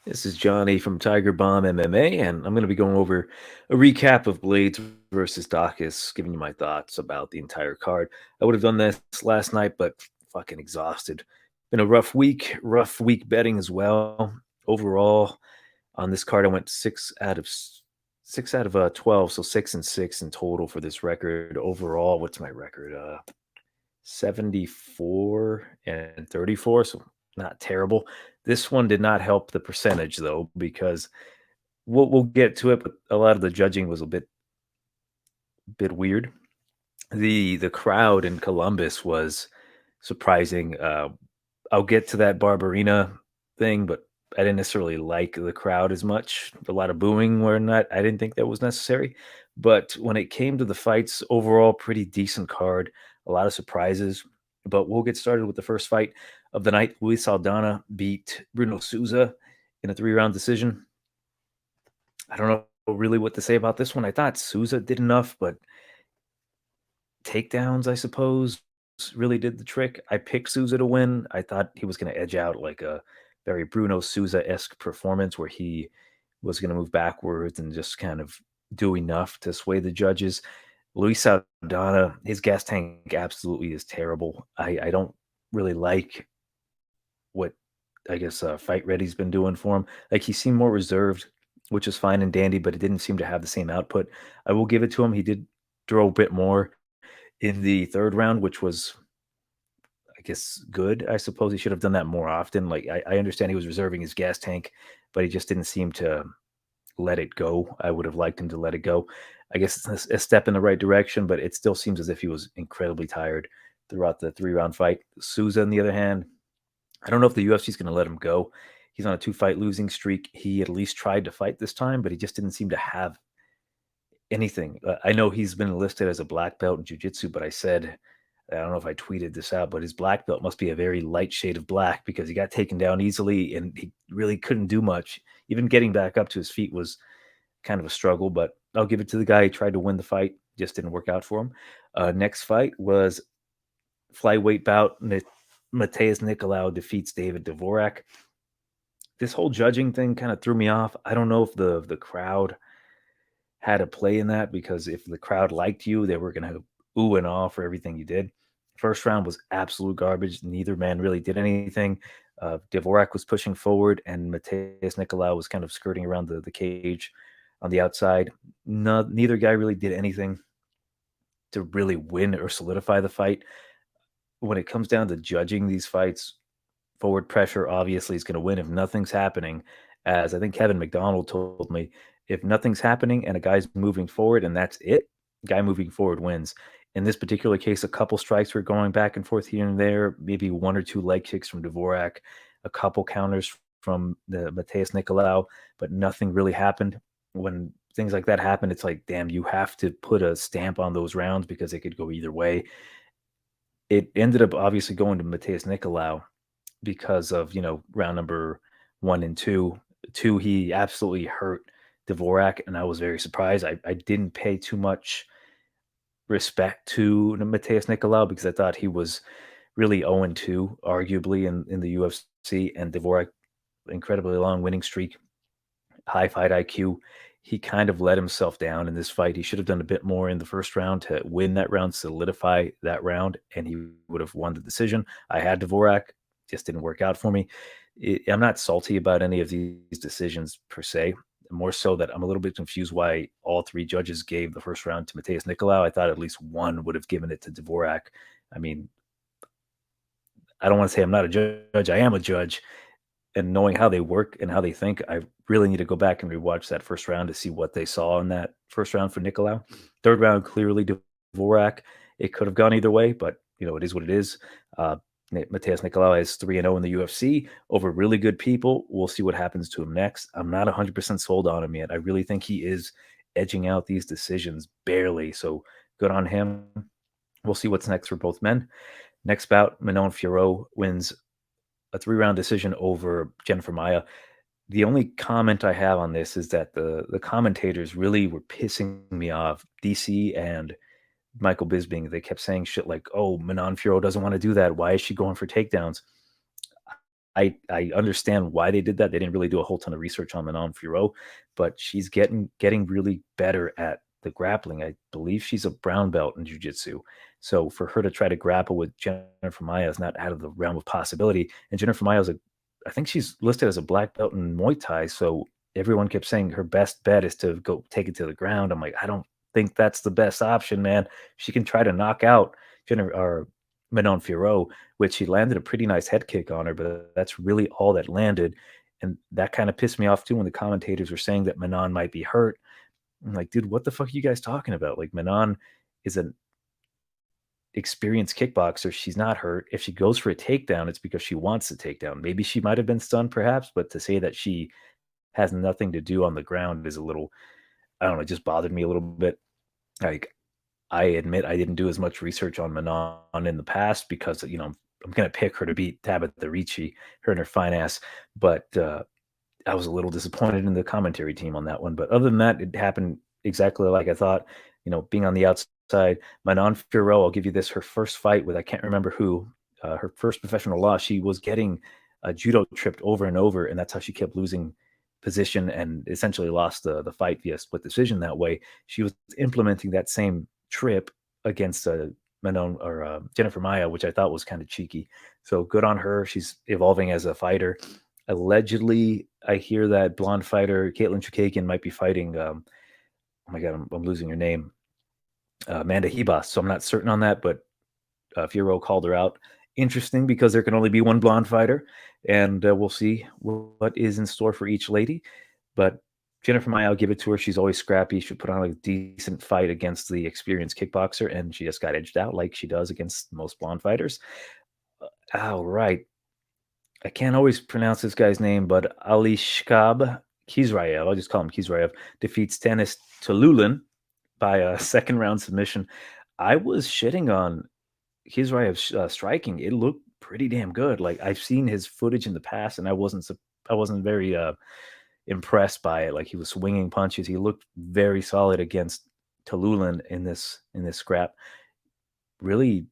This is Johnny from Tiger Bomb MMA, and I'm going to be going over a recap of Blades versus Daukaus, giving you my thoughts about the entire card. I would have done this last night, but fucking exhausted. Been a rough week betting as well. Overall, on this card, I went 6 out of 12, so 6-6 in total for this record. Overall, what's my record? 74-34, so not terrible. This one did not help the percentage though, because we'll get to it, but a lot of the judging was a bit weird. The crowd in Columbus was surprising. I'll get to that Barbarino thing, but I didn't necessarily like the crowd as much. A lot of booing where not I didn't think that was necessary. But when it came to the fights, overall pretty decent card, a lot of surprises. But we'll get started with the first fight of the night. Luis Saldana beat Bruno Souza in a 3-round decision. I don't know really what to say about this one. I thought Souza did enough, but takedowns, I suppose, really did the trick. I picked Souza to win. I thought he was going to edge out like a very Bruno Souza-esque performance where he was going to move backwards and just kind of do enough to sway the judges. Luis Saldana, his gas tank absolutely is terrible. I don't really like what I guess Fight Ready's been doing for him. Like he seemed more reserved, which is fine and dandy, but it didn't seem to have the same output. I will give it to him. He did throw a bit more in the third round, which was, I guess, good. I suppose he should have done that more often. Like I understand he was reserving his gas tank, but he just didn't seem to let it go. I would have liked him to let it go. I guess it's a step in the right direction, but it still seems as if he was incredibly tired throughout the 3-round fight. Souza, on the other hand, I don't know if the UFC is going to let him go. He's on a 2-fight losing streak. He at least tried to fight this time, but he just didn't seem to have anything. I know he's been listed as a black belt in jiu-jitsu, but I don't know if I tweeted this out, but his black belt must be a very light shade of black because he got taken down easily and he really couldn't do much. Even getting back up to his feet was kind of a struggle, but I'll give it to the guy who tried to win the fight. Just didn't work out for him. Next fight was flyweight bout. Mateus Nicolau defeats David Dvorak. This whole judging thing kind of threw me off. I don't know if the crowd had a play in that because if the crowd liked you, they were going to ooh and ah for everything you did. First round was absolute garbage. Neither man really did anything. Dvorak was pushing forward, and Mateus Nicolau was kind of skirting around the cage on the outside. No, neither guy really did anything to really win or solidify the fight. When it comes down to judging these fights, forward pressure obviously is going to win if nothing's happening. As I think Kevin McDonald told me, if nothing's happening and a guy's moving forward and that's it, guy moving forward wins. In this particular case, a couple strikes were going back and forth here and there, maybe 1 or 2 leg kicks from Dvorak, a couple counters from the Mateus Nicolau, but nothing really happened. When things like that happen, it's like, damn, you have to put a stamp on those rounds because it could go either way. It ended up obviously going to Mateus Nicolau because of, round number 1 and 2. 2, he absolutely hurt Dvorak, and I was very surprised. I didn't pay too much respect to Mateus Nicolau because I thought he was really 0-2, arguably, in the UFC, and Dvorak, incredibly long winning streak, high fight IQ. He kind of let himself down in this fight. He should have done a bit more in the first round to win that round, solidify that round, and he would have won the decision. I had Dvorak, just didn't work out for me. I'm not salty about any of these decisions per se. More so that I'm a little bit confused why all 3 judges gave the first round to Mateus Nicolau. I thought at least one would have given it to Dvorak. I mean, I don't want to say I'm not a judge. I am a judge, and knowing how they work and how they think, I really need to go back and rewatch that first round to see what they saw in that first round for Nicolau. Third round, clearly Dvorak. It could have gone either way, but it is what it is. Mateus Nicolau is 3-0 in the UFC over really good people. We'll see what happens to him next. I'm not 100% sold on him yet. I really think he is edging out these decisions barely. So good on him. We'll see what's next for both men. Next bout, Manon Fiorot wins a 3-round decision over Jennifer Maia. The only comment I have on this is that the commentators really were pissing me off. DC and Michael Bisping, they kept saying shit like, "Oh, Manon Fiorot doesn't want to do that. Why is she going for takedowns?" I understand why they did that. They didn't really do a whole ton of research on Manon Fiorot, but she's getting really better at the grappling. I believe she's a brown belt in jiu-jitsu. So for her to try to grapple with Jennifer Maia is not out of the realm of possibility. And Jennifer Maia I think she's listed as a black belt in Muay Thai. So everyone kept saying her best bet is to go take it to the ground. I'm like, I don't think that's the best option, man. She can try to knock out Jennifer or Manon Fiorot, which he landed a pretty nice head kick on her, but that's really all that landed. And that kind of pissed me off too when the commentators were saying that Manon might be hurt. I'm like, dude, what the fuck are you guys talking about? Like, Manon is an experienced kickboxer. She's not hurt. If she goes for a takedown, it's because she wants the takedown. Maybe she might have been stunned, perhaps, but to say that she has nothing to do on the ground is a little, I don't know, it just bothered me a little bit. Like, I admit I didn't do as much research on Manon in the past because, I'm going to pick her to beat Tabitha Ricci, her and her fine ass. But I was a little disappointed in the commentary team on that one. But other than that, it happened exactly like I thought. Being on the outside, Manon Fiorot, I'll give you this, her first fight with, I can't remember who, her first professional loss, she was getting judo tripped over and over, and that's how she kept losing position and essentially lost the fight via split decision that way. She was implementing that same trip against Manon or Jennifer Maia, which I thought was kind of cheeky. So good on her. She's evolving as a fighter. Allegedly, I hear that blonde fighter Caitlin Chukagian might be fighting. Oh my god, I'm losing her name, Amanda Hebos. So I'm not certain on that, but Fiorot called her out. Interesting because there can only be one blonde fighter, and we'll see what is in store for each lady. But Jennifer Maia, I'll give it to her. She's always scrappy. She put on a decent fight against the experienced kickboxer, and she just got edged out like she does against most blonde fighters. All right. I can't always pronounce this guy's name, but Alishkab Kizraev, I'll just call him Kizraev, defeats Tanis Talulin by a second round submission. I was shitting on Kizraev's striking. It looked pretty damn good. Like, I've seen his footage in the past, and I wasn't very impressed by it. Like, he was swinging punches. He looked very solid against Talulin in this scrap. Really,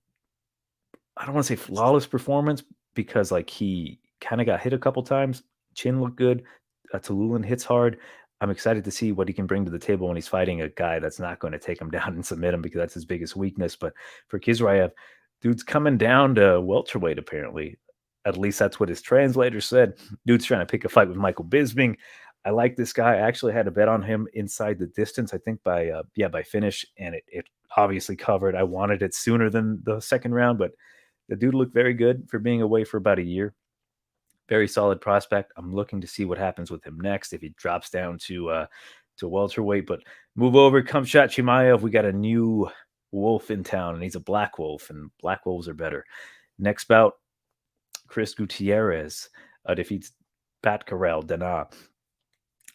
I don't want to say flawless performance because like he kind of got hit a couple times. Chin looked good. Talulin hits hard. I'm excited to see what he can bring to the table when he's fighting a guy that's not going to take him down and submit him because that's his biggest weakness. But for Kizraev, dude's coming down to welterweight apparently. At least that's what his translator said. Dude's trying to pick a fight with Michael Bisping. I like this guy. I actually had a bet on him inside the distance. I think by finish, and it obviously covered. I wanted it sooner than the second round, but the dude looked very good for being away for about a year. Very solid prospect. I'm looking to see what happens with him next if he drops down to welterweight. But move over, Khamzat Chimaev. We got a new wolf in town, and he's a black wolf, and black wolves are better. Next bout, Chris Gutierrez defeats Pat Carell Dana.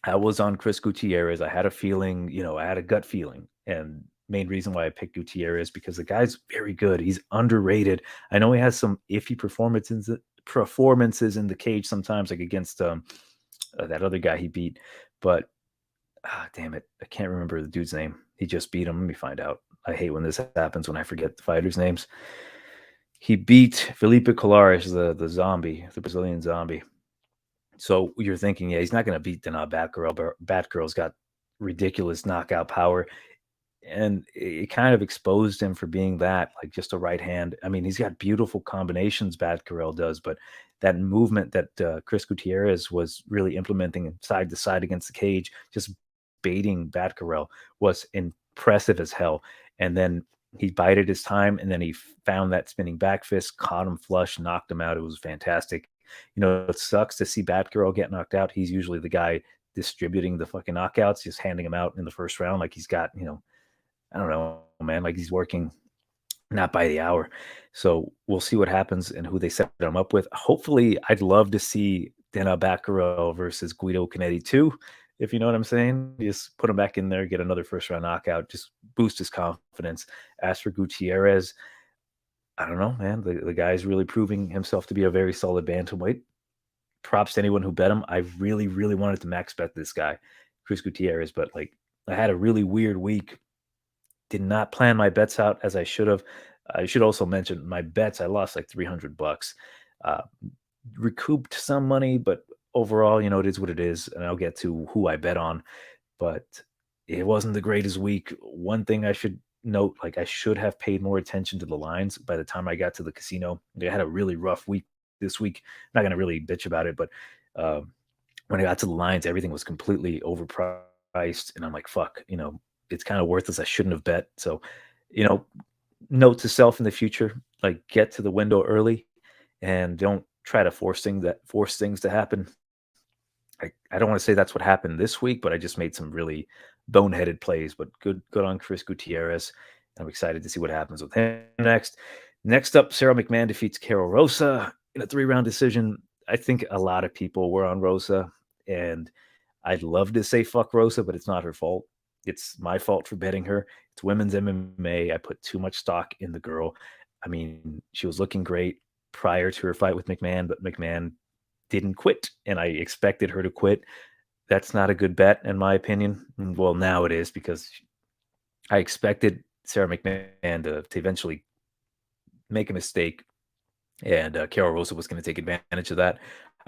I was on Chris Gutierrez. I had a feeling, I had a gut feeling, and main reason why I picked Gutierrez because the guy's very good. He's underrated. I know he has some iffy performances in the cage sometimes, like against that other guy he beat. But damn it, I can't remember the dude's name. He just beat him. Let me find out. I hate when this happens when I forget the fighters' names. He beat Felipe Colares, the zombie, the Brazilian zombie. So you're thinking, yeah, he's not going to beat Dana Batgirl, but Batgirl's got ridiculous knockout power. And it kind of exposed him for being that, like just a right hand. I mean, he's got beautiful combinations, Batgirl does, but that movement that Chris Gutierrez was really implementing side to side against the cage, just baiting Batgirl, was impressive as hell. And then he bided his time, and then he found that spinning back fist, caught him flush, knocked him out. It was fantastic. It sucks to see Batgirl get knocked out. He's usually the guy distributing the fucking knockouts, just handing them out in the first round. Like he's got, I don't know, man, like he's working not by the hour. So we'll see what happens and who they set him up with. Hopefully, I'd love to see Dana Batgirl versus Guido Canetti too, if you know what I'm saying. Just put him back in there, get another first round knockout, just boost his confidence. As for Gutierrez, I don't know, man. The guy's really proving himself to be a very solid bantamweight. Props to anyone who bet him. I really, really wanted to max bet this guy, Chris Gutierrez, but like I had a really weird week. Did not plan my bets out as I should have. I should also mention my bets. I lost like $300. recouped some money, but overall, it is what it is. And I'll get to who I bet on, but it wasn't the greatest week. One thing I should note, like I should have paid more attention to the lines by the time I got to the casino. They had a really rough week this week. I'm not going to really bitch about it, but um, when I got to the lines, everything was completely overpriced. And I'm like, fuck, it's kind of worthless. I shouldn't have bet. So, you know, note to self in the future, like get to the window early and don't try to force things to happen. I don't want to say that's what happened this week, but I just made some really boneheaded plays. But good on Chris Gutierrez. I'm excited to see what happens with him next. Next up, Sarah McMahon defeats Carol Rosa in a 3-round decision. I think a lot of people were on Rosa, and I'd love to say fuck Rosa, but it's not her fault. It's my fault for betting her. It's women's MMA. I put too much stock in the girl. I mean, she was looking great prior to her fight with McMahon, but McMahon didn't quit, and I expected her to quit. That's not a good bet, in my opinion. Well, now it is because I expected Sarah McMahon to eventually make a mistake, and Carol Rosa was going to take advantage of that.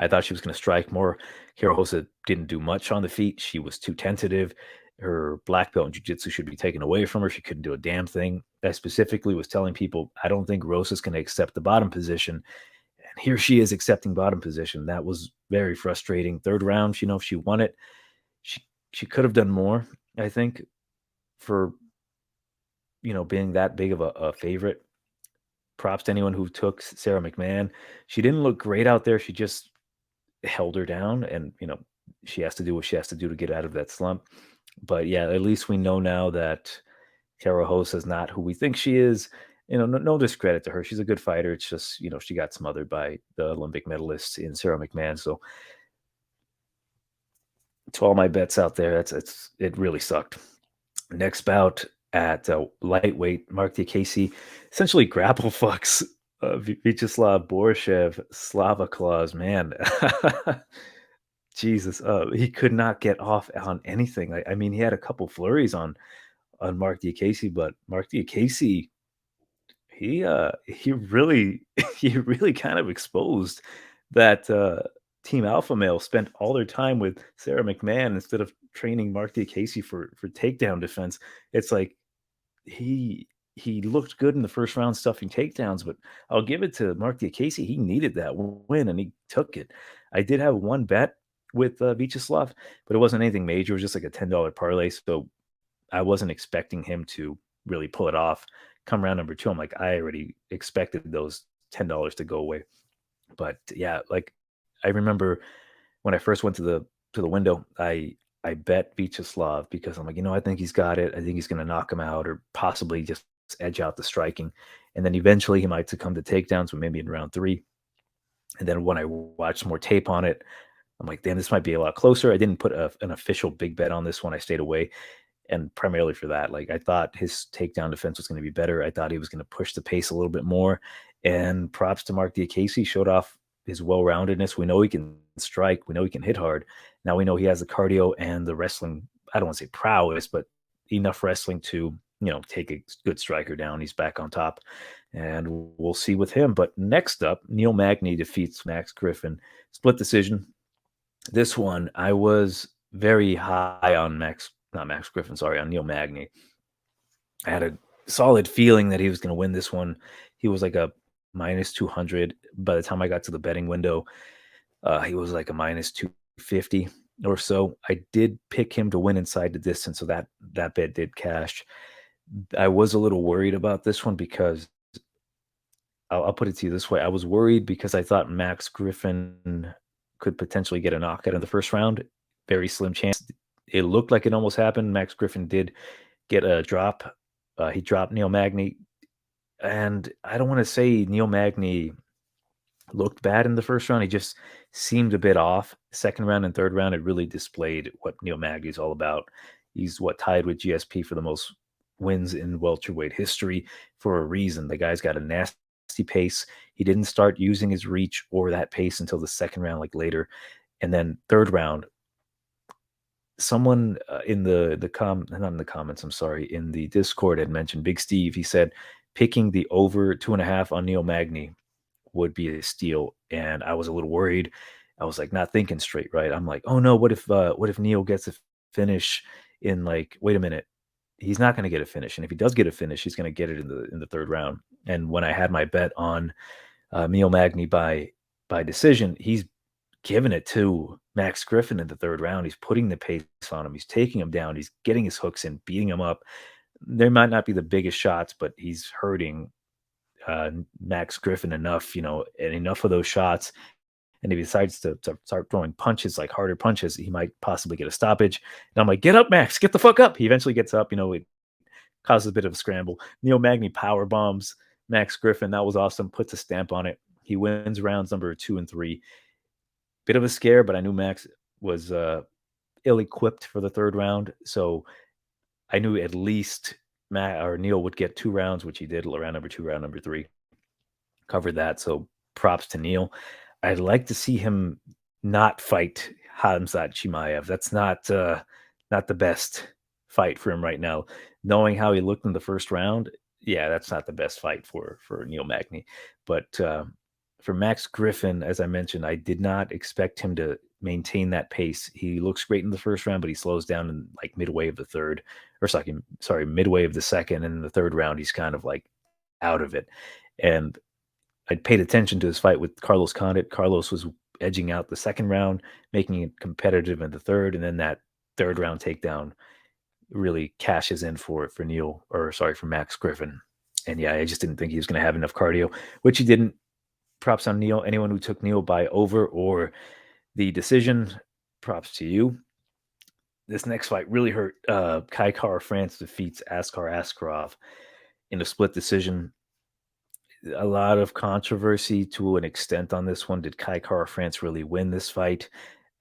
I thought she was going to strike more. Carol Rosa didn't do much on the feet. She was too tentative. Her black belt in jiu-jitsu should be taken away from her. She couldn't do a damn thing. I specifically was telling people, I don't think Rosa's going to accept the bottom position. And here she is accepting bottom position. That was very frustrating. Third round, if she won it, she could have done more, I think, for being that big of a favorite. Props to anyone who took Sarah McMahon. She didn't look great out there. She just held her down, and she has to do what she has to do to get out of that slump. But yeah, at least we know now that Carol Rosa is not who we think she is. No discredit to her. She's a good fighter. It's just, she got smothered by the Olympic medalist in Sarah McMahon. So to all my bets out there, it really sucked. Next bout at lightweight, Mark Diakase essentially grapple fucks Vyacheslav Borshev, Slava Claus, man. Jesus, he could not get off on anything. I mean, he had a couple flurries on Mark Diakase, but Mark Diakase, he really he really kind of exposed that Team Alpha Male spent all their time with Sarah McMahon instead of training Mark Diakase for takedown defense. It's like he looked good in the first round stuffing takedowns, but I'll give it to Mark Diakase. He needed that win and he took it. I did have one bet with Vyacheslav, but it wasn't anything major. It was just like a $10 parlay, so I wasn't expecting him to really pull it off. Come round number 2, I'm like, I already expected those $10 to go away. But yeah, like I remember when I first went to the window, I bet Vyacheslav because I'm like, I think he's got it. I think he's going to knock him out or possibly just edge out the striking. And then eventually he might succumb to takedowns, but maybe in round 3. And then when I watched more tape on it, I'm like, damn, this might be a lot closer. I didn't put an official big bet on this one. I stayed away. And primarily for that, like I thought his takedown defense was going to be better. I thought he was going to push the pace a little bit more. And props to Mark Diakase, showed off his well-roundedness. We know he can strike. We know he can hit hard. Now we know he has the cardio and the wrestling. I don't want to say prowess, but enough wrestling to take a good striker down. He's back on top, and we'll see with him. But next up, Neil Magney defeats Max Griffin, split decision. This one I was very high on not Max Griffin, sorry, on Neil Magney. I had a solid feeling that he was going to win this one. He was like a minus 200. By the time I got to the betting window, he was like a minus 250 or so. I did pick him to win inside the distance, so that bet did cash. I was a little worried about this one because I'll put it to you this way. I was worried because I thought Max Griffin could potentially get a knockout in the first round. Very slim chance. It looked like it almost happened. Max Griffin did get a drop. He dropped Neil Magney. And I don't want to say Neil Magney looked bad in the first round. He just seemed a bit off. Second round and third round, it really displayed what Neil Magny's all about. He's tied with GSP for the most wins in welterweight history for a reason. The guy's got a nasty pace. He didn't start using his reach or that pace until the second round, like later. And then third round, someone in not in the comments, I'm sorry, in the Discord had mentioned Big Steve. He said picking the over 2.5 on Neil Magny would be a steal, and I was a little worried. I was like not thinking straight, right? I'm like, oh no, what if Neil gets a finish in like, wait a minute, he's not going to get a finish, and if he does get a finish, he's going to get it in the third round. And when I had my bet on Neil Magny by decision, he's giving it to Max Griffin in the third round. He's putting the pace on him. He's taking him down. He's getting his hooks in, beating him up. There might not be the biggest shots, but he's hurting Max Griffin enough, and enough of those shots. And if he decides to start throwing punches, like harder punches, he might possibly get a stoppage. And I'm like, get up, Max, get the fuck up. He eventually gets up. It causes a bit of a scramble. Neil Magny power bombs Max Griffin. That was awesome. Puts a stamp on it. He wins rounds number 2 and 3. Bit of a scare, but I knew Max was ill-equipped for the third round. So I knew at least Neil would get 2 rounds, which he did, round number 2, round number 3. Covered that. So props to Neil. I'd like to see him not fight Khamzat Chimaev. That's not the best fight for him right now. Knowing how he looked in the first round, yeah, that's not the best fight for Neil Magny. But for Max Griffin, as I mentioned, I did not expect him to maintain that pace. He looks great in the first round, but he slows down in like midway of the third, or midway of the second, and in the third round, he's kind of like out of it. And I paid attention to his fight with Carlos Condit. Carlos was edging out the second round, making it competitive in the third, and then that third round takedown really cashes in for Max Griffin. And yeah, I just didn't think he was going to have enough cardio, which he didn't. Props on Neil. Anyone who took Neil by over or the decision, props to you. This next fight really hurt. Kai Kara-France defeats Askarov in a split decision. A lot of controversy to an extent on this one. Did Kai Kara-France really win this fight?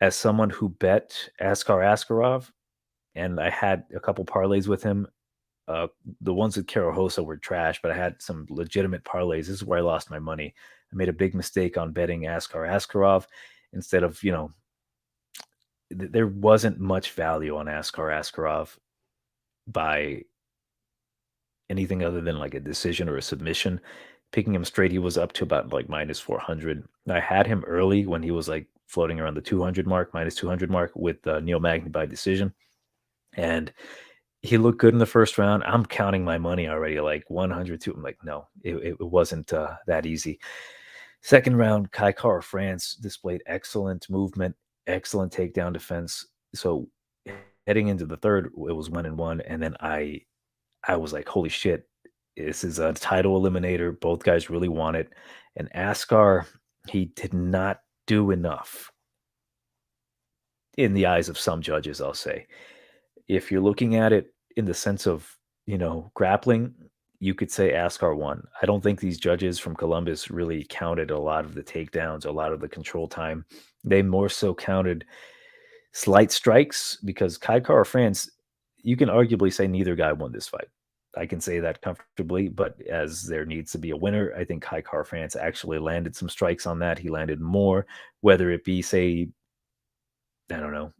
As someone who bet Askarov, and I had a couple parlays with him, the ones with Rosa were trash, but I had some legitimate parlays. This is where I lost my money. I made a big mistake on betting Askarov instead of, there wasn't much value on Askarov by anything other than like a decision or a submission. Picking him straight, he was up to about like minus 400. I had him early when he was like floating around the 200 mark, minus 200 mark with Neil Magny by decision. And he looked good in the first round. I'm counting my money already, like 100 to. I'm like, no, it wasn't that easy. Second round, Kai Kara-France displayed excellent movement, excellent takedown defense. So heading into the third, it was 1-1, and then I was like, holy shit, this is a title eliminator. Both guys really want it. And Azkar, he did not do enough in the eyes of some judges, I'll say. If you're looking at it in the sense of, grappling, you could say Azkar won. I don't think these judges from Columbus really counted a lot of the takedowns, a lot of the control time. They more so counted slight strikes because Kai Kara-France, you can arguably say neither guy won this fight. I can say that comfortably, but as there needs to be a winner, I think Kai Kara-France actually landed some strikes on that. He landed more, whether it be, say, I don't know,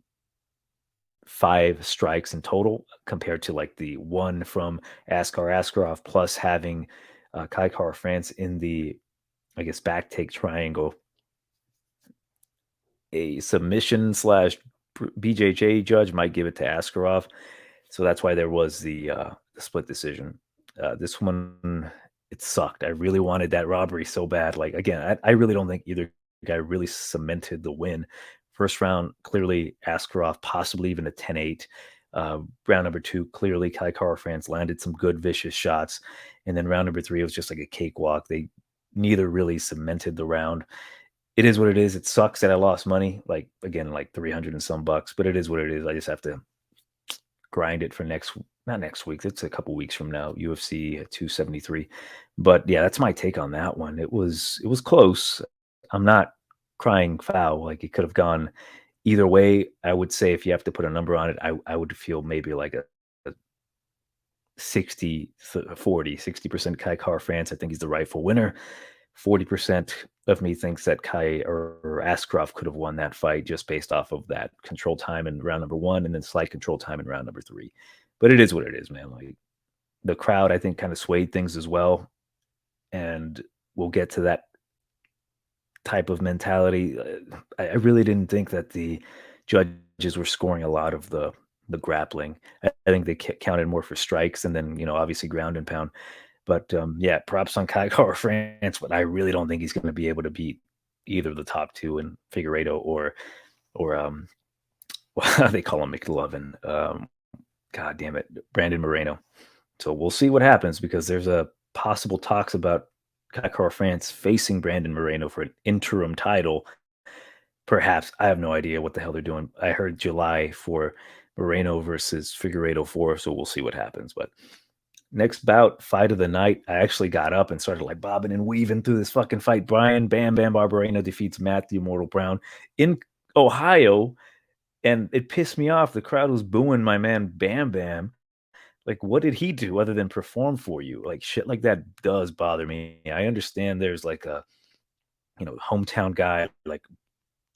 5 strikes in total compared to like the one from Askarov, plus having Kai Kara-France in the, I guess, back take triangle, a submission slash BJJ judge might give it to Askarov. So that's why there was the split decision. This one, it sucked. I really wanted that robbery so bad. Like, again, I really don't think either guy really cemented the win. First round, clearly Askarov, possibly even a 10-8. Round number 2, clearly Kai Kara-France landed some good, vicious shots. And then round number 3, it was just like a cakewalk. They neither really cemented the round. It is what it is. It sucks that I lost money. Like, again, like 300 and some bucks, but it is what it is. I just have to grind it for not next week. It's a couple weeks from now, UFC 273. But yeah, that's my take on that one. It was close. I'm not crying foul. Like, it could have gone either way. I would say if you have to put a number on it, I would feel maybe like a 60-40, 60% Kai Kara-France. I think he's the rightful winner. 40% of me thinks that Kai or Askarov could have won that fight just based off of that control time in round number 1 and then slight control time in round number 3. But it is what it is, man. Like, the crowd, I think, kind of swayed things as well. And we'll get to that type of mentality. I really didn't think that the judges were scoring a lot of the grappling. I think they counted more for strikes and then, obviously ground and pound. But yeah, props on Kai France, but I really don't think he's going to be able to beat either of the top two in Figueiredo or well, they call him McLovin. God damn it, Brandon Moreno. So we'll see what happens because there's a possible talks about Kai France facing Brandon Moreno for an interim title. Perhaps I have no idea what the hell they're doing. I heard July for Moreno versus Figueiredo 4, so we'll see what happens. But next bout, fight of the night, I actually got up and started like bobbing and weaving through this fucking fight. Brian Bam Bam Barbarino defeats Matt the Immortal Brown in Ohio, and it pissed me off. The crowd was booing my man Bam Bam. Like, what did he do other than perform for you? Like, shit like that does bother me. I understand there's like a, hometown guy, like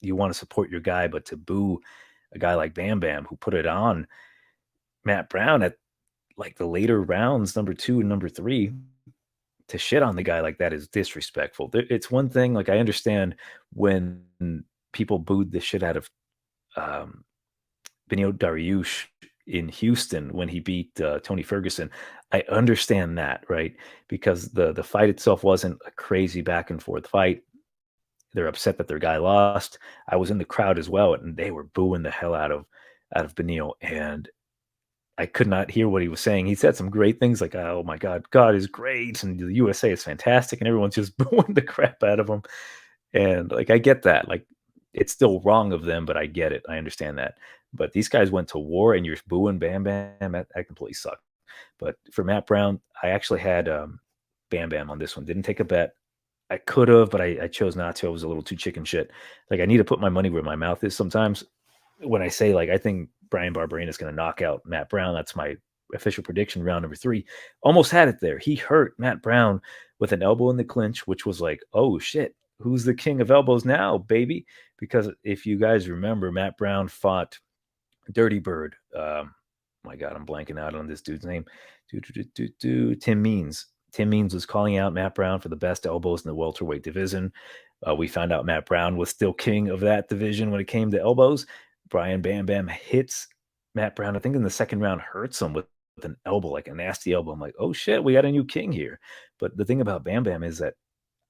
you want to support your guy, but to boo a guy like Bam Bam who put it on Matt Brown at like the later rounds, number 2 and number 3, to shit on the guy like that is disrespectful. It's one thing, like I understand when people booed the shit out of um, Benio Dariush in Houston when he beat Tony Ferguson. I understand that, right? Because the fight itself wasn't a crazy back and forth fight. They're upset that their guy lost. I was in the crowd as well, and they were booing the hell out of Benio, and I could not hear what he was saying. He said some great things like, "Oh my God, God is great," and the USA is fantastic, and everyone's just booing the crap out of him. And like, I get that. Like, it's still wrong of them, but I get it. I understand that. But these guys went to war, and you're booing Bam Bam. That completely sucked. But for Matt Brown, I actually had Bam Bam on this one. Didn't take a bet. I could have, but I chose not to. I was a little too chicken shit. Like, I need to put my money where my mouth is sometimes. When I say, like, I think Brian Barberena is going to knock out Matt Brown, that's my official prediction, round number 3. Almost had it there. He hurt Matt Brown with an elbow in the clinch, which was like, oh shit, who's the king of elbows now, baby? Because if you guys remember, Matt Brown fought Dirty Bird. My God, I'm blanking out on this dude's name. Tim Means. Tim Means was calling out Matt Brown for the best elbows in the welterweight division. We found out Matt Brown was still king of that division when it came to elbows. Brian Bam Bam hits Matt Brown, I think in the second round, hurts him with an elbow, like a nasty elbow. I'm like, oh shit, we got a new king here. But the thing about Bam Bam is that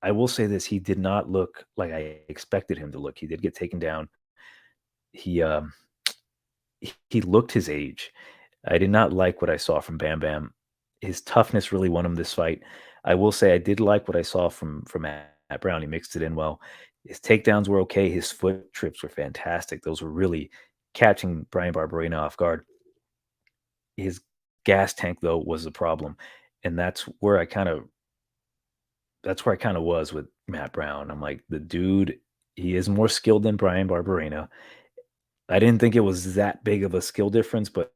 I will say this, he did not look like I expected him to look. He did get taken down. He he looked his age. I did not like what I saw from Bam Bam. His toughness really won him this fight. I will say I did like what I saw from Matt Brown. He mixed it in well. His takedowns were okay. His foot trips were fantastic. Those were really catching Brian Barberena off guard. His gas tank though was the problem, and that's where I kind of was with Matt Brown. I'm like, the dude, he is more skilled than Brian Barberena. I didn't think it was that big of a skill difference, but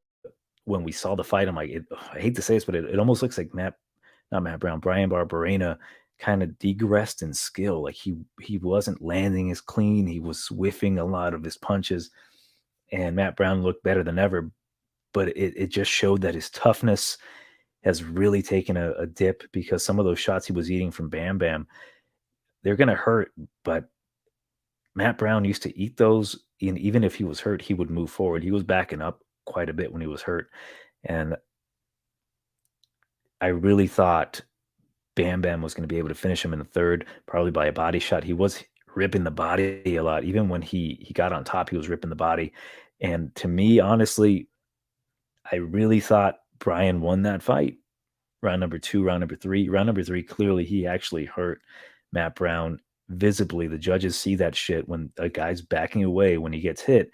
when we saw the fight, I'm like, I hate to say this, but it almost looks like not Matt Brown, Brian Barberena kind of degressed in skill. Like he wasn't landing as clean. He was whiffing a lot of his punches, and Matt Brown looked better than ever. But it just showed that his toughness has really taken a dip because some of those shots he was eating from Bam Bam, they're gonna hurt. But Matt Brown used to eat those, and even if he was hurt, he would move forward. He was backing up quite a bit when he was hurt, and I really thought Bam Bam was going to be able to finish him in the third, probably by a body shot. He was ripping the body a lot. Even when he got on top, he was ripping the body. And to me, honestly, I really thought Brian won that fight. Round number 2, round number 3. Round number 3, clearly he actually hurt Matt Brown visibly. The judges see that shit when a guy's backing away when he gets hit.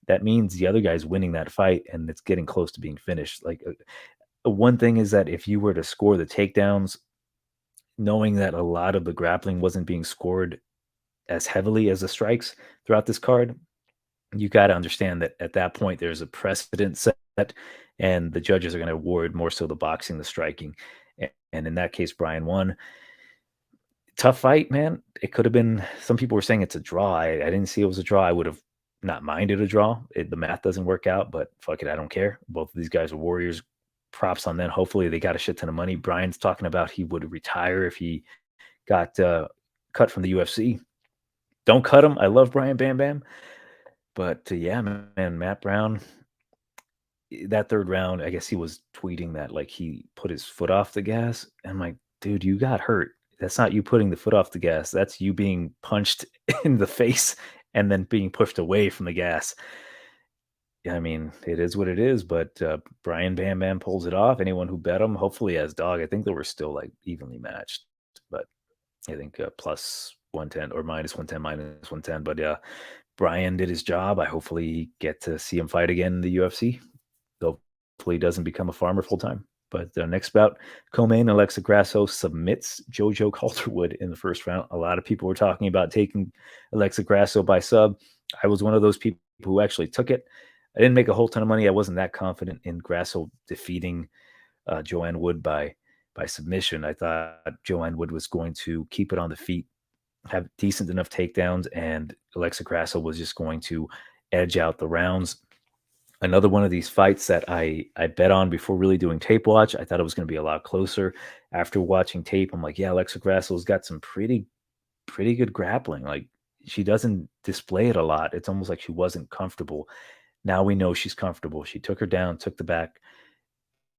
That means the other guy's winning that fight and it's getting close to being finished. Like, one thing is that if you were to score the takedowns, knowing that a lot of the grappling wasn't being scored as heavily as the strikes throughout this card, you got to understand that at that point there's a precedent set, and the judges are going to award more so the boxing, the striking. And in that case, Brian won. Tough fight, man. It could have been. Some people were saying it's a draw. I didn't see it was a draw. I would have not minded a draw. The math doesn't work out, but fuck it, I don't care. Both of these guys are warriors. Props on them. Hopefully they got a shit ton of money. Brian's talking about he would retire if he got cut from the UFC. Don't cut him. I love Brian Bam Bam. But yeah, man, Matt Brown, that third round, I guess he was tweeting that like he put his foot off the gas. And I'm like, dude, you got hurt. That's not you putting the foot off the gas. That's you being punched in the face and then being pushed away from the gas. Yeah, I mean, it is what it is, but Brian Bam Bam pulls it off. Anyone who bet him, hopefully as dog, I think they were still like evenly matched, but I think plus 110 or minus 110, minus 110. But yeah, Brian did his job. I hopefully get to see him fight again in the UFC. Hopefully he doesn't become a farmer full time. But next bout, co-main Alexa Grasso submits Jojo Calderwood in the first round. A lot of people were talking about taking Alexa Grasso by sub. I was one of those people who actually took it. I didn't make a whole ton of money. I wasn't that confident in Grasso defeating Joanne Wood by submission. I thought Joanne Wood was going to keep it on the feet, have decent enough takedowns, and Alexa Grasso was just going to edge out the rounds. Another one of these fights that I bet on before really doing tape watch. I thought it was going to be a lot closer. After watching tape, I'm like, yeah, Alexa Grasso's got some pretty good grappling. Like she doesn't display it a lot. It's almost like she wasn't comfortable. Now we know she's comfortable. She took her down, took the back.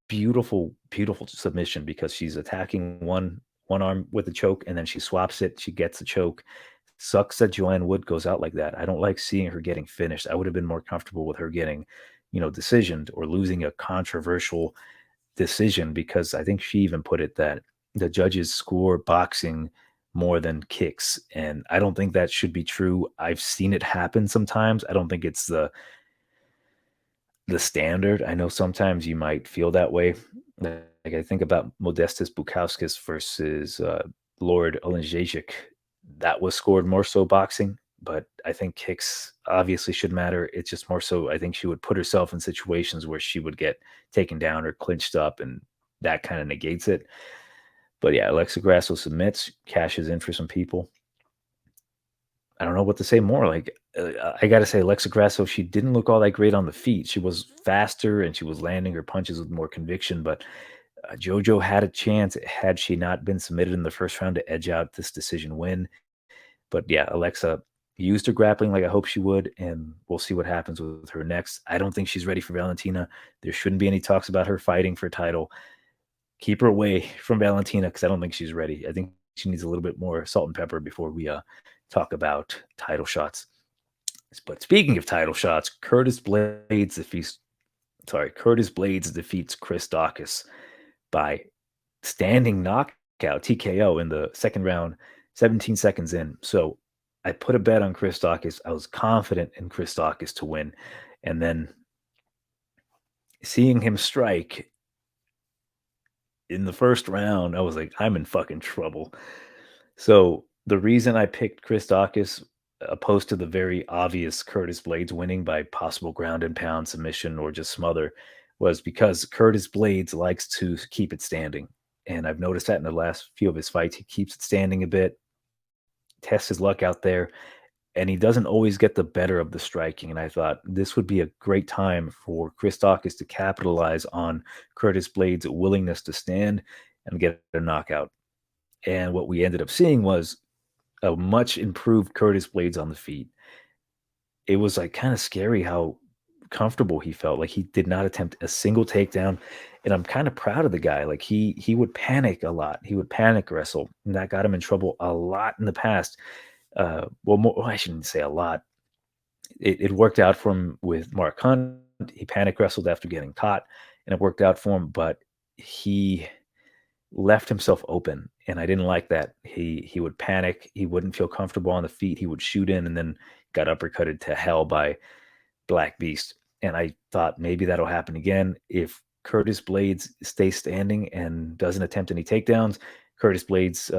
Beautiful, beautiful submission because she's attacking one arm with a choke and then she swaps it. She gets the choke. Sucks that Joanne Wood goes out like that. I don't like seeing her getting finished. I would have been more comfortable with her getting, decisioned or losing a controversial decision because I think she even put it that the judges score boxing more than kicks. And I don't think that should be true. I've seen it happen sometimes. I don't think it's the standard. I know sometimes you might feel that way. Like I think about Modestas Bukauskas versus Lord Olenjejik. That was scored more so boxing, but I think kicks obviously should matter. It's just more so I think she would put herself in situations where she would get taken down or clinched up, and that kind of negates it. But yeah, Alexa Grasso submits, cashes in for some people. I don't know what to say more. Like, I got to say, Alexa Grasso, she didn't look all that great on the feet. She was faster and she was landing her punches with more conviction. But JoJo had a chance had she not been submitted in the first round to edge out this decision win. But yeah, Alexa used her grappling like I hope she would, and we'll see what happens with her next. I don't think she's ready for Valentina. There shouldn't be any talks about her fighting for a title. Keep her away from Valentina because I don't think she's ready. I think she needs a little bit more salt and pepper before we talk about title shots. But speaking of title shots, Curtis Blaydes defeats Chris Daukaus by standing knockout TKO in the second round, 17 seconds in. So I put a bet on Chris Daukaus. I was confident in Chris Daukaus to win. And then seeing him strike in the first round, I was like, I'm in fucking trouble. So the reason I picked Chris Daukaus, opposed to the very obvious Curtis Blaydes winning by possible ground and pound submission or just smother, was because Curtis Blaydes likes to keep it standing. And I've noticed that in the last few of his fights, he keeps it standing a bit, tests his luck out there, and he doesn't always get the better of the striking. And I thought this would be a great time for Chris Daukaus to capitalize on Curtis Blaydes' willingness to stand and get a knockout. And what we ended up seeing was a much improved Curtis Blaydes on the feet. It was like kind of scary how comfortable he felt. Like he did not attempt a single takedown. And I'm kind of proud of the guy. Like he would panic a lot. He would panic wrestle. And that got him in trouble a lot in the past. I shouldn't say a lot. It worked out for him with Mark Hunt. He panic wrestled after getting caught, and it worked out for him, but he left himself open, and I didn't like that. He would panic. He wouldn't feel comfortable on the feet. He would shoot in and then got uppercutted to hell by Black Beast. And I thought maybe that'll happen again. If Curtis Blaydes stays standing and doesn't attempt any takedowns, Curtis Blaydes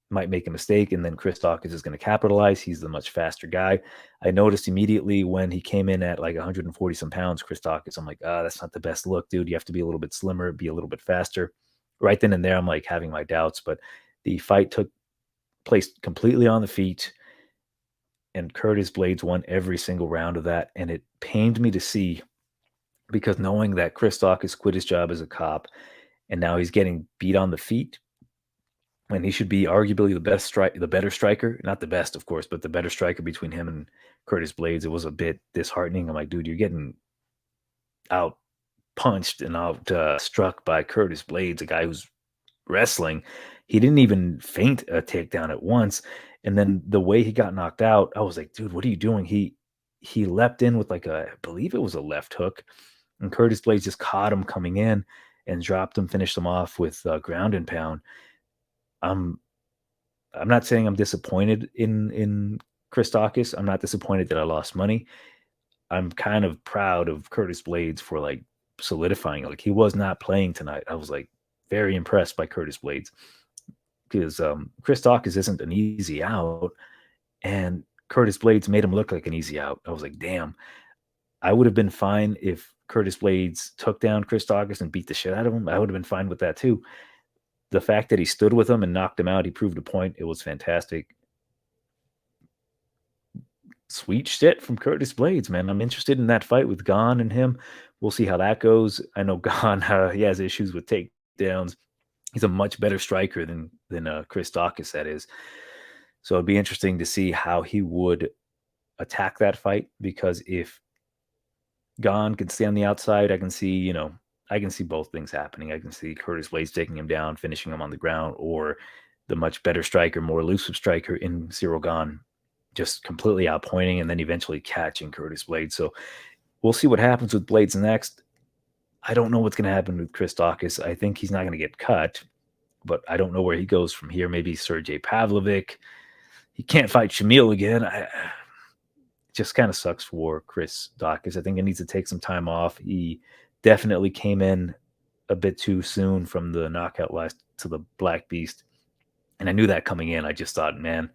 might make a mistake, and then Chris Daukaus is going to capitalize. He's the much faster guy. I noticed immediately when he came in at like 140 some pounds, Chris Daukaus, I'm like, that's not the best look, dude. You have to be a little bit slimmer, be a little bit faster. Right then and there, I'm like having my doubts, but the fight took place completely on the feet, and Curtis Blaydes won every single round of that, and it pained me to see because knowing that Chris Daukaus quit his job as a cop and now he's getting beat on the feet, when he should be arguably the better striker. Not the best, of course, but the better striker between him and Curtis Blaydes. It was a bit disheartening. I'm like, dude, you're getting out punched and out struck by Curtis Blaydes, a guy who's wrestling. He didn't even feint a takedown at once. And then the way he got knocked out, I was like, dude, what are you doing? He leapt in with like I believe it was a left hook, and Curtis Blaydes just caught him coming in and dropped him, finished him off with ground and pound. I'm I'm not saying I'm disappointed in Chris Daukaus. I'm not disappointed that I lost money. I'm kind of proud of Curtis Blaydes for like solidifying. Like he was not playing tonight. I was like very impressed by Curtis Blaydes because Chris Daukaus isn't an easy out, and Curtis Blaydes made him look like an easy out. I was like, damn, I would have been fine if Curtis Blaydes took down Chris Daukaus and beat the shit out of him. I would have been fine with that too. The fact that he stood with him and knocked him out, he proved a point. It was fantastic. Sweet shit from Curtis Blaydes, man. I'm interested in that fight with Gon and him. We'll see how that goes. I know Gon, he has issues with takedowns. He's a much better striker than Chris Daukaus, that is. So it'd be interesting to see how he would attack that fight, because if Gon can stay on the outside, I can see, I can see both things happening. I can see Curtis Blaydes taking him down, finishing him on the ground, or the much better striker, more elusive striker in Cyril Gon just completely outpointing and then eventually catching Curtis Blaydes. So we'll see what happens with Blaydes next. I don't know what's going to happen with Chris Daukaus. I think he's not going to get cut, but I don't know where he goes from here. Maybe Sergey Pavlovich. He can't fight Shamil again. It just kind of sucks for Chris Daukaus. I think he needs to take some time off. He definitely came in a bit too soon from the knockout last to the Black Beast. And I knew that coming in. I just thought, man,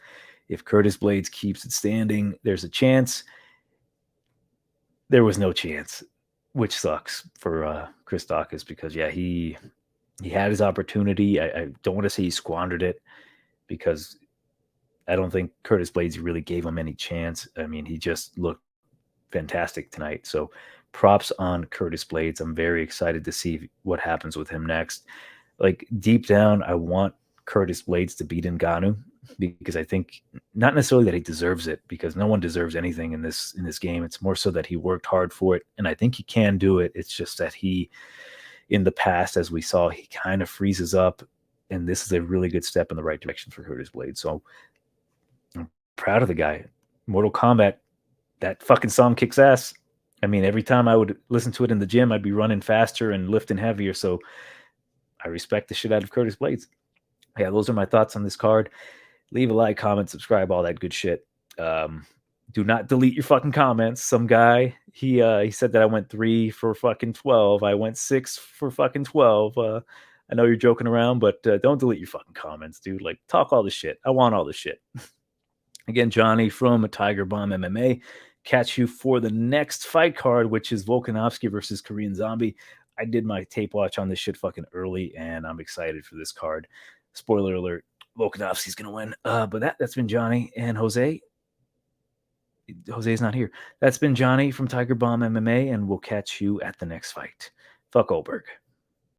if Curtis Blaydes keeps it standing, there's a chance. There was no chance, which sucks for Chris Daukaus because, yeah, he had his opportunity. I don't want to say he squandered it because I don't think Curtis Blaydes really gave him any chance. I mean, he just looked fantastic tonight. So props on Curtis Blaydes. I'm very excited to see what happens with him next. Like deep down, I want Curtis Blaydes to beat Ngannou because I think not necessarily that he deserves it, because no one deserves anything in this game. It's more so that he worked hard for it, and I think he can do it. It's just that he, in the past, as we saw, he kind of freezes up, and this is a really good step in the right direction for Curtis Blaydes. So I'm proud of the guy. Mortal Kombat, that fucking song kicks ass. I mean, every time I would listen to it in the gym, I'd be running faster and lifting heavier. So I respect the shit out of Curtis Blaydes. Yeah, those are my thoughts on this card. Leave a like, comment, subscribe, all that good shit. Do not delete your fucking comments. Some guy, he said that I went 3 for fucking 12. I went 6 for fucking 12. I know you're joking around, but don't delete your fucking comments, dude. Like, talk all the shit. I want all the shit. Again, Johnny from Tiger Bomb MMA. Catch you for the next fight card, which is Volkanovski versus Korean Zombie. I did my tape watch on this shit fucking early, and I'm excited for this card. Spoiler alert, Volkanovski's going to win. But that's been Johnny and Jose. Jose's not here. That's been Johnny from Tiger Bomb MMA, and we'll catch you at the next fight. Fuck Goldberg.